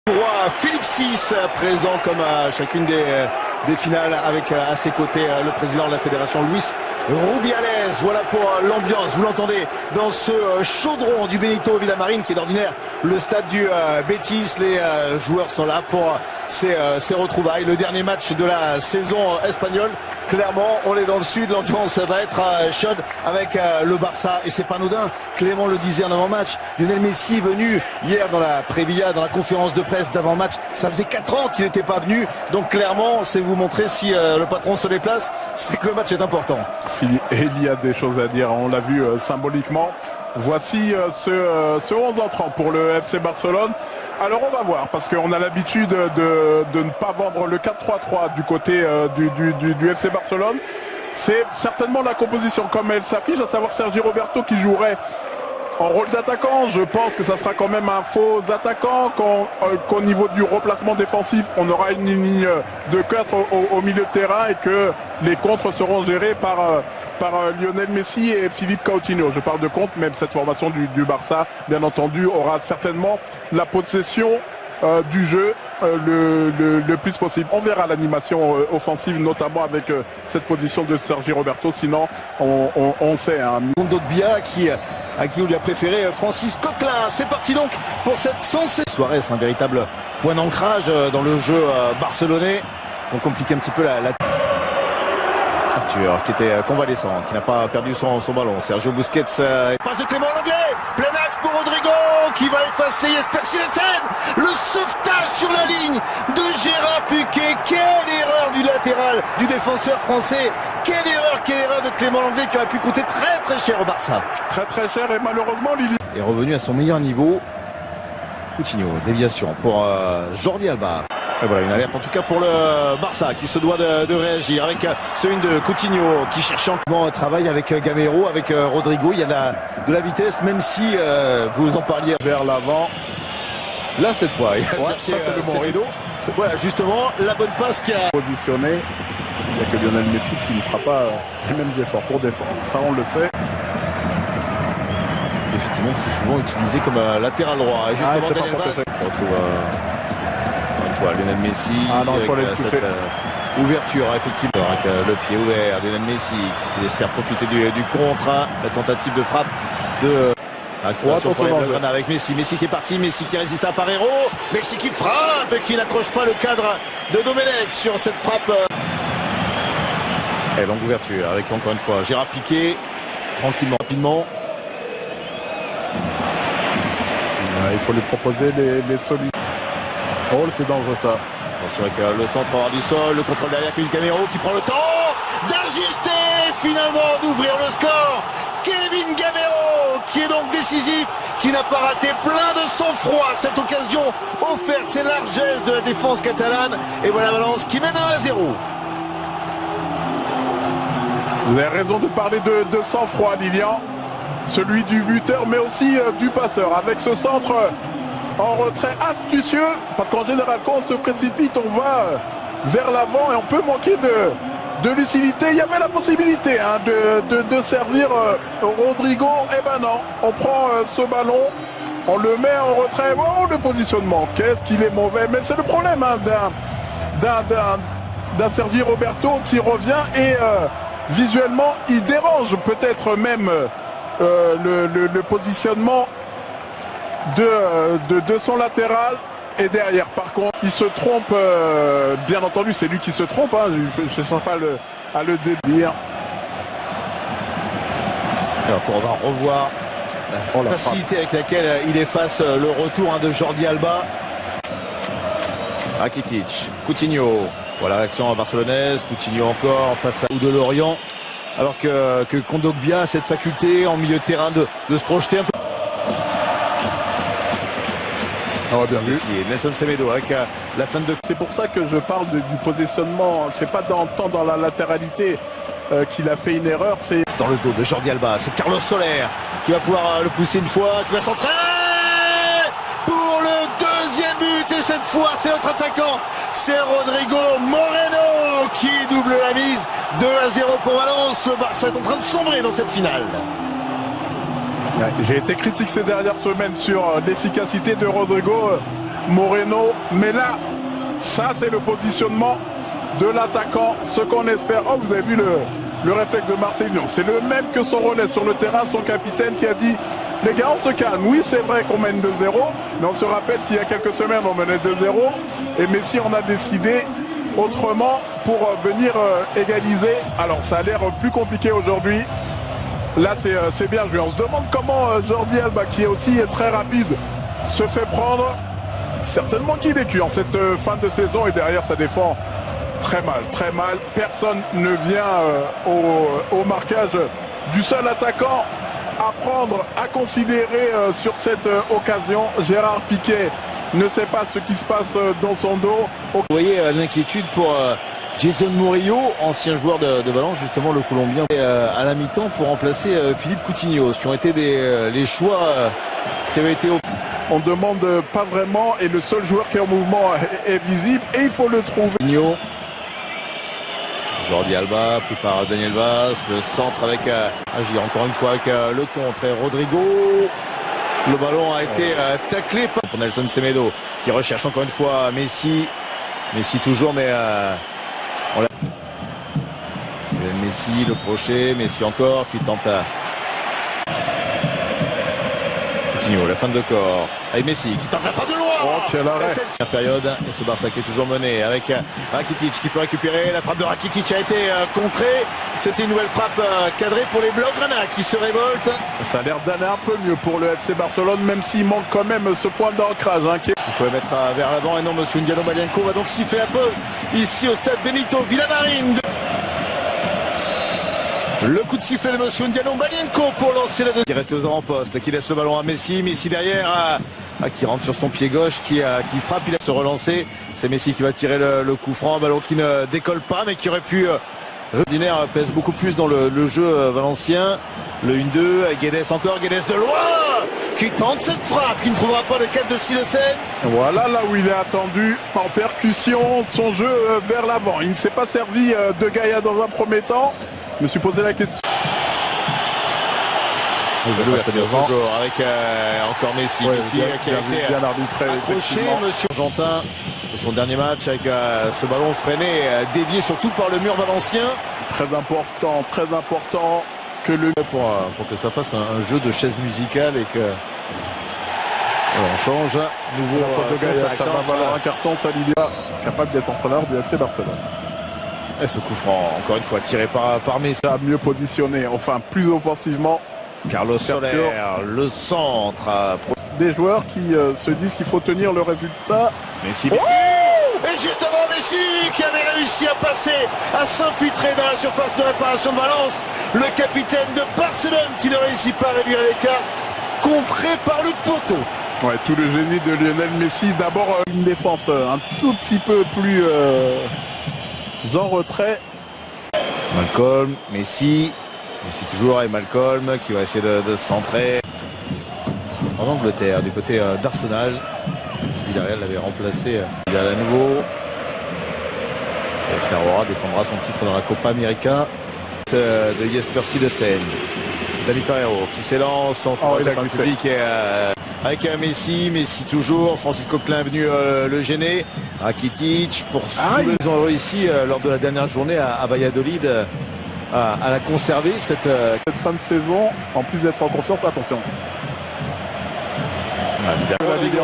Roi Philippe VI présent comme à chacune des finales avec à ses côtés le président de la fédération Luis Rubiales. Voilà pour l'ambiance, vous l'entendez dans ce chaudron du Benito Villamarín qui est d'ordinaire le stade du Betis. Les joueurs sont là pour ces retrouvailles, le dernier match de la saison espagnole. Clairement on est dans le sud, l'ambiance va être chaude avec le Barça et c'est pas anodin. Clément le disait en avant-match, Lionel Messi est venu hier dans la Prévilla, dans la conférence de presse d'avant-match, ça faisait 4 ans qu'il n'était pas venu, donc clairement c'est vous montrer si le patron se déplace, c'est que le match est important. Il y a des choses à dire, on l'a vu symboliquement. Voici ce 11 entrant pour le FC Barcelone. Alors on va voir, parce qu'on a l'habitude de ne pas vendre le 4-3-3 du côté du FC Barcelone. C'est certainement la composition comme elle s'affiche, à savoir Sergi Roberto qui jouerait en rôle d'attaquant. Je pense que ça sera quand même un faux attaquant, qu'au niveau du replacement défensif on aura une ligne de 4 au milieu de terrain et que les contres seront gérés par Lionel Messi et Philippe Coutinho. Je parle de contre, même cette formation du Barça bien entendu aura certainement la possession du jeu le plus possible. On verra l'animation offensive notamment avec cette position de Sergi Roberto, sinon on sait Kondogbia à qui on lui a préféré Francis Coquelin. C'est parti donc pour cette 116 soirée, c'est un véritable point d'ancrage dans le jeu barcelonais. On complique un petit peu la... Arthur qui était convalescent, qui n'a pas perdu son ballon. Sergio Busquets, passe de Clément Lenglet, plein axe pour Rodrigo qui va effacer Jesper Cillessen. Le sauvetage sur la ligne de Gérard Piqué. Quelle erreur du latéral, du défenseur français. Quelle erreur de Clément Lenglet qui aurait pu coûter très très cher au Barça. Très très cher et malheureusement Lili est revenu à son meilleur niveau. Coutinho, déviation pour Jordi Alba. Et voilà une alerte en tout cas pour le Barça qui se doit de réagir avec ce une de Coutinho qui cherche encore travail avec Gamero, avec Rodrigo. Il y a de la vitesse, même si vous en parliez vers l'avant. Là cette fois il a cherché le bon rideau. Voilà justement la bonne passe qui a positionné. Il n'y a que Lionel Messi qui ne fera pas les mêmes efforts pour défendre, ça on le sait. C'est effectivement plus souvent utilisé comme latéral droit. Et justement Daniel Vaz se retrouve encore une fois Lionel Messi avec cette ouverture effectivement avec le pied ouvert. Lionel Messi qui espère profiter du contre, la tentative de frappe de récupération pour les Blaugrana avec Messi. Messi qui est parti, Messi qui résiste à Parreiro, Messi qui frappe et qui n'accroche pas le cadre de Domenech sur cette frappe. Et longue ouverture avec encore une fois Gérard Piqué, tranquillement, rapidement. Il faut lui proposer les solutions. Oh, c'est dangereux ça. Attention avec le centre hors du sol, le contrôle derrière Kevin Gamero qui prend le temps d'ajuster finalement, d'ouvrir le score. Kevin Gamero qui est donc décisif, qui n'a pas raté, plein de sang-froid cette occasion offerte, c'est largesse de la défense catalane. Et voilà Valence qui mène 1-0. Vous avez raison de parler de sang-froid, Lilian. Celui du buteur mais aussi du passeur avec ce centre en retrait astucieux, parce qu'en général quand on se précipite on va vers l'avant et on peut manquer de lucidité. Il y avait la possibilité de servir Rodrigo, et ben non, on prend ce ballon, on le met en retrait. Oh, le positionnement, qu'est-ce qu'il est mauvais, mais c'est le problème d'un Sergi Roberto qui revient et visuellement il dérange peut-être même le positionnement de son latéral. Et derrière par contre il se trompe, bien entendu c'est lui qui se trompe, je ne sens pas à le dédire. Alors on va revoir la facilité avec laquelle il efface le retour de Jordi Alba. Rakitic, Coutinho, voilà l'action barcelonaise, Coutinho encore face à ou de Lorient, alors que Kondogbia a cette faculté en milieu de terrain de se projeter un peu. Bien vu. Ici, Nelson Semedo avec la fin de... C'est pour ça que je parle du positionnement, c'est pas tant dans la latéralité qu'il a fait une erreur, c'est dans le dos de Jordi Alba, c'est Carlos Soler qui va pouvoir le pousser une fois, qui va s'entraîner pour le deuxième but, et cette fois c'est notre attaquant, c'est Rodrigo Moreno qui double la mise. 2-0 pour Valence, le Barça est en train de sombrer dans cette finale. J'ai été critique ces dernières semaines sur l'efficacité de Rodrigo Moreno. Mais là, ça c'est le positionnement de l'attaquant, ce qu'on espère. Oh, vous avez vu le réflexe de Marcelinho, c'est le même que son relais sur le terrain, son capitaine qui a dit les gars on se calme, oui c'est vrai qu'on mène 2-0, mais on se rappelle qu'il y a quelques semaines on menait 2-0 et Messi on a décidé autrement pour venir égaliser. Alors ça a l'air plus compliqué aujourd'hui. Là c'est bien joué. On se demande comment Jordi Alba, qui est aussi très rapide, se fait prendre. Certainement qu'il est cuit en cette fin de saison et derrière ça défend très mal. Personne ne vient au marquage du seul attaquant à prendre, à considérer sur cette occasion. Gérard Piqué ne sait pas ce qui se passe dans son dos. Vous voyez l'inquiétude pour Jason Murillo, ancien joueur de Valence, justement le Colombien, à la mi-temps pour remplacer Philippe Coutinho, ce qui ont été les choix qui avaient été... On demande pas vraiment et le seul joueur qui est en mouvement est visible et il faut le trouver. Jordi Alba, pris par Daniel Vaz, le centre avec Agir, encore une fois avec le contre et Rodrigo. Le ballon a été taclé pour Nelson Semedo qui recherche encore une fois Messi. Messi toujours, mais on l'a... Messi, le crochet, Messi encore qui tente à... Coutinho, la fin de corps avec Messi qui tente la frappe de loin. Oh, quel arrêt. La période et ce Barça qui est toujours mené avec Rakitic qui peut récupérer. La frappe de Rakitic a été contrée. C'était une nouvelle frappe cadrée pour les Blaugrana qui se révoltent. Ça a l'air d'aller un peu mieux pour le FC Barcelone, même s'il manque quand même ce point d'ancrage. Il faut le mettre vers l'avant et non, monsieur Ndiano Malienko va donc siffler la pause ici au stade Benito Villamarín. Le coup de sifflet de monsieur Ndiano Malienko pour lancer la deuxième. Qui reste aux avant-postes, qui laisse le ballon à Messi. Messi derrière, qui rentre sur son pied gauche, qui frappe, il a se relancer. C'est Messi qui va tirer le coup franc, ballon qui ne décolle pas, mais qui aurait pu... Ordinaire pèse beaucoup plus dans le jeu valencien. Le 1-2, avec Guedes encore, Guedes de loin, qui tente cette frappe, qui ne trouvera pas le cadre de Silesen. Voilà là où il est attendu, en percussion, son jeu vers l'avant. Il ne s'est pas servi de Gaïa dans un premier temps. Je me suis posé la question. Toujours avec encore Messi, Messi qui a été bien arbitré, accroché, monsieur Argentin, de son dernier match avec ce ballon freiné, dévié surtout par le mur valencien. Très important que le... Pour que ça fasse un jeu de chaise musicale et que... Voilà, on change, nouveau de Gaïa, ça va valoir un carton, ça lui est capable d'être en faveur du FC Barcelone. Et ce coup franc, encore une fois, tiré par Messi. Mieux positionné, enfin plus offensivement. Carlos Soler, le centre. Des joueurs qui se disent qu'il faut tenir le résultat. Messi. Et justement Messi qui avait réussi à passer, à s'infiltrer dans la surface de réparation de Valence. Le capitaine de Barcelone qui ne réussit pas à réduire l'écart, contré par le poteau. Ouais, tout le génie de Lionel Messi. D'abord une défense un tout petit peu plus en retrait. Malcolm, Messi toujours et Malcolm qui va essayer de se centrer. En Angleterre, du côté d'Arsenal. Villarreal l'avait remplacé. Il a à nouveau. Clermont défendra son titre dans la Copa América de Jesper Silesen. Dani Pereiro qui s'élance en public et avec Messi toujours. Francisco Klein est venu le gêner. Rakitic ils ont réussi lors de la dernière journée à Valladolid à la conserver cette fin de saison, en plus d'être en confiance. Attention.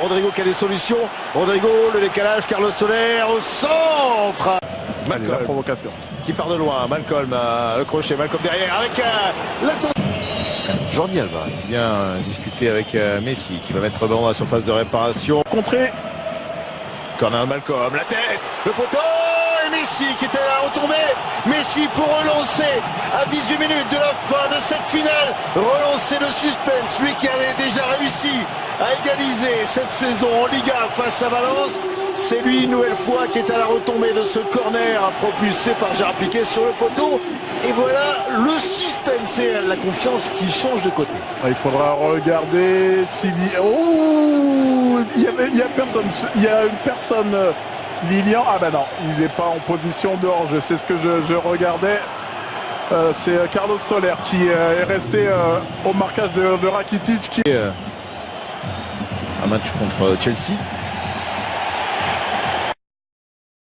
Rodrigo qui a des solutions. Rodrigo, le décalage, Carlos Soler au centre. Malcolm, la provocation. Qui part de loin. Malcolm, le crochet. Malcolm derrière avec Jordi Alba qui vient discuter avec Messi qui va mettre le ballon à la surface de réparation. Contré. Corner Malcolm, la tête, le poteau et Messi qui était là retombé. Messi pour relancer à 18 minutes de la fin de cette finale. Relancer le suspense, lui qui avait déjà réussi à égaliser cette saison en Liga face à Valence. C'est lui une nouvelle fois qui est à la retombée de ce corner propulsé par Gérard Piqué sur le poteau. Et voilà le suspense et la confiance qui change de côté. Il faudra regarder s'il y a... Oh, il y a personne. Il y a une personne... Lilian, ah ben non, il n'est pas en position de hors-jeu. C'est ce que je regardais. C'est Carlos Soler qui est resté au marquage de Rakitic. Un match contre Chelsea.